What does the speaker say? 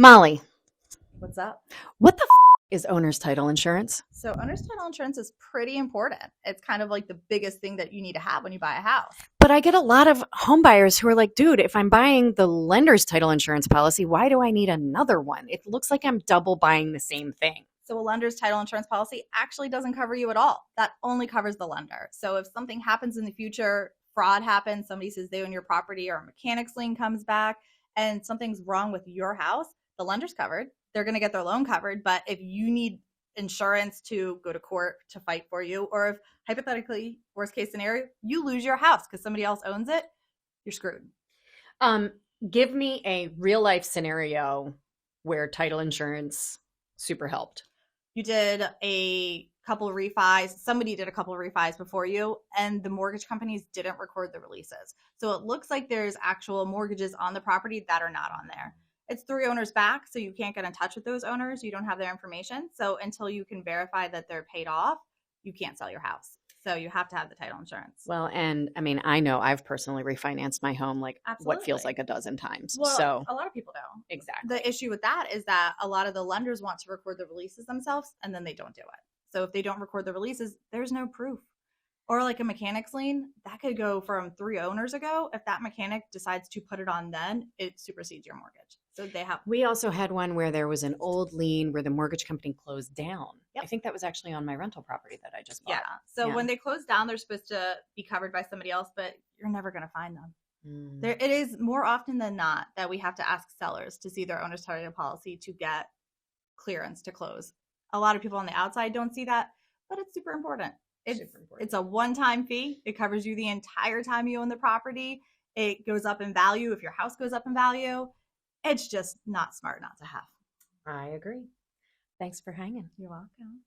Molly, What's up? what the is owner's title insurance? So, owner's title insurance is pretty important. It's kind of like the biggest thing that you need to have when you buy a house. But I get a lot of home buyers who are like, dude, if I'm buying the lender's title insurance policy, why do I need another one? It looks like I'm double buying the same thing. So, a lender's title insurance policy actually doesn't cover you at all. That only covers the lender. So, if something happens in the future, fraud happens, somebody says they own your property, or a mechanics lien comes back, and something's wrong with your house, the lender's covered. They're going to get their loan covered. But if you need insurance to go to court to fight for you, or if hypothetically, worst case scenario, you lose your house because somebody else owns it, you're screwed. Um, Give me a real life scenario where title insurance super helped. You did a couple of refis, somebody did a couple of refis before you, and the mortgage companies didn't record the releases. So it looks like there's actual mortgages on the property that are not on there. It's 3 owners back, so you can't get in touch with those owners. You don't have their information. So until you can verify that they're paid off, you can't sell your house. So you have to have the title insurance. Well, and I mean, I know I've personally refinanced my home like what feels Absolutely. like a dozen times. Well, So a lot of people don't. exactly. The issue with that is that a lot of the lenders want to record the releases themselves and then they don't do it. So if they don't record the releases, there's no proof. Or like a mechanics lien, that could go from 3 owners ago. If that mechanic decides to put it on then, it supersedes your mortgage. So they have. We also had one where there was an old lien where the mortgage company closed down. Yep. I think that was actually on my rental property that I just bought. Yeah. So Yeah. when they close down, they're supposed to be covered by somebody else, but you're never going to find them. Mm. There, it is more often than not that we have to ask sellers to see their owner's title policy to get clearance to close. A lot of people on the outside don't see that, but it's super important. It's a one-time fee. It covers you the entire time you own the property. It goes up in value if your house goes up in value. It's just not smart not to have. I agree. Thanks for hanging. You're welcome.